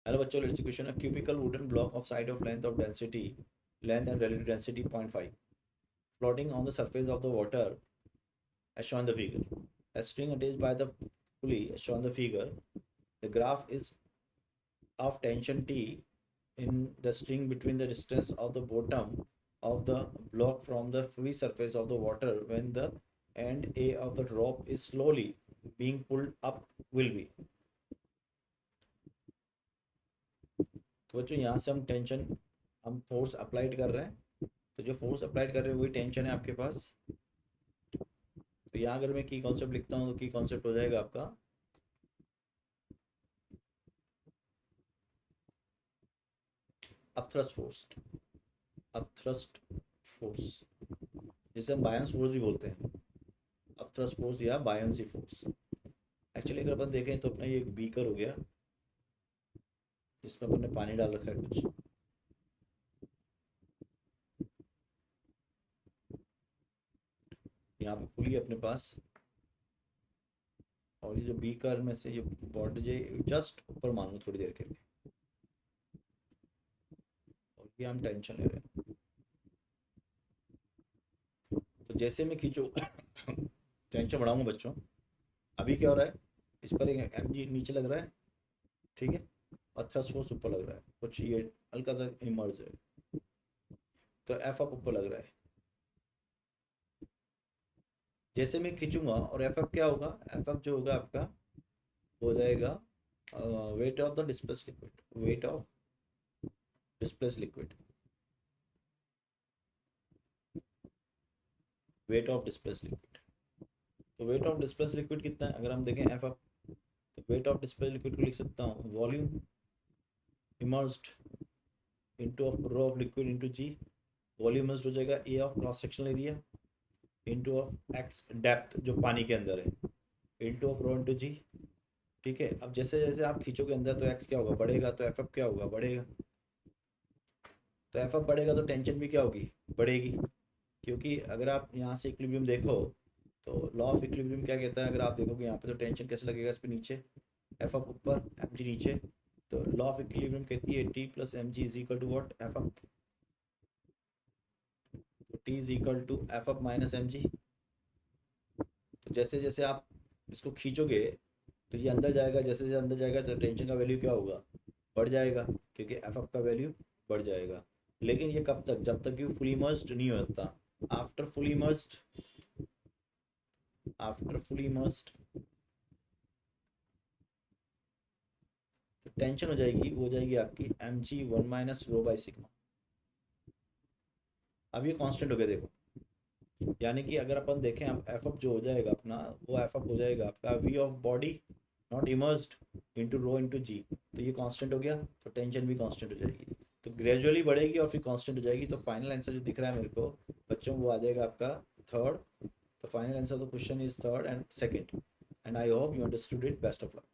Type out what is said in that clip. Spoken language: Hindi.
हेलो बच्चों, let's question a cubical wooden block of side of length and relative density 0.5 floating on the surface of the water as shown in the figure. A string attached by the pulley as shown in the figure. The graph is of tension T in the string between the distance of the bottom of the block from the free surface of the water when the end A of the drop is slowly being pulled up will be. तो बच्चों यहाँ से हम फोर्स अप्लाइड कर रहे हैं, तो जो फोर्स अप्लाइड कर रहे हैं वही टेंशन है आपके पास। तो यहाँ अगर मैं की कॉन्सेप्ट लिखता हूँ तो की कॉन्सेप्ट हो जाएगा आपका अपथ्रस्ट फोर्स। अपथ्रस्ट फोर्स जिसे हम बायन्स फोर्स भी बोलते हैं, अपथ्रस्ट फोर्स या बायन्सी फोर्स। एक्चुअली अगर अपन देखें तो अपना ये एक बीकर हो गया जिसमें अपन ने पानी डाल रखा है कुछ। यहाँ पे पुली है अपने पास, और ये जो बीकर में से ये बॉडी जस्ट ऊपर मान लो थोड़ी देर के लिए, और ये हम टेंशन ले रहे हैं। तो जैसे मैं खींचो टेंशन बढ़ाऊंगा बच्चों, अभी क्या हो रहा है, इस पर एक एम जी नीचे लग रहा है, ठीक है, और थ्रस्ट फोर्स ऊपर लग रहा है, कुछ ये हल्का सा इमर्ज है, तो एफ अप ऊपर लग रहा है। जैसे मैं खींचूंगा और एफ अप क्या होगा, एफ अप जो होगा आपका हो जाएगा weight of the displace liquid, weight of displace liquid, weight of displace liquid. तो वेट ऑफ डिस्प्लेस लिक्विड कितना है, अगर हम देखें एफ अप, तो वेट ऑफ डिस्प्लेस लिक्विड को लिख सकता हूँ volume immersed into of rho of liquid into G. Volume immersed हो जाएगा A of cross sectional area into of X depth जो पानी के अंदर है इंटू ऑफ रो इंटू जी। ठीक है, अब जैसे जैसे आप खींचोगे अंदर तो एक्स क्या होगा, बढ़ेगा, तो एफ अप क्या होगा, बढ़ेगा। तो एफ अप बढ़ेगा तो टेंशन भी क्या होगी, बढ़ेगी। क्योंकि अगर आप यहाँ से इक्विलिब्रियम देखो तो लॉ ऑफ इक्विलिब्रियम क्या कहता है, अगर आप देखोगे यहाँ पे तो टेंशन कैसे लगेगा, इस पे नीचे, एफ अप ऊपर एम जी नीचे। तो लॉ ऑफ इक्विलिब्रियम कहती है T plus M G is equal to what, F up. तो T is equal to F up minus M G. तो जैसे जैसे आप इसको खींचोगे तो ये अंदर जाएगा, जैसे जैसे अंदर जाएगा तो टेंशन का वैल्यू क्या होगा, बढ़ जाएगा, क्योंकि एफ अप का वैल्यू बढ़ जाएगा। लेकिन ये कब तक, जब तक ये फुली इमर्स्ड नहीं होता। After fully immersed, after fully immersed तो टेंशन हो जाएगी, वो हो जाएगी आपकी M G one minus rho by sigma. अब ये कांस्टेंट हो गया देखो, यानी कि अगर अपन देखें अब एफ अप जो हो जाएगा अपना, वो एफ अप हो जाएगा आपका V of body not immersed into rho into G. तो ये कांस्टेंट हो गया, तो टेंशन भी कांस्टेंट हो जाएगी, तो ग्रेजुअली बढ़ेगी और फिर कांस्टेंट हो जाएगी। तो फाइनल आंसर जो दिख रहा है मेरे को बच्चों, वो आ जाएगा आपका थर्ड। तो final answer of the question is third and second, and I hope you understood it. Best of luck.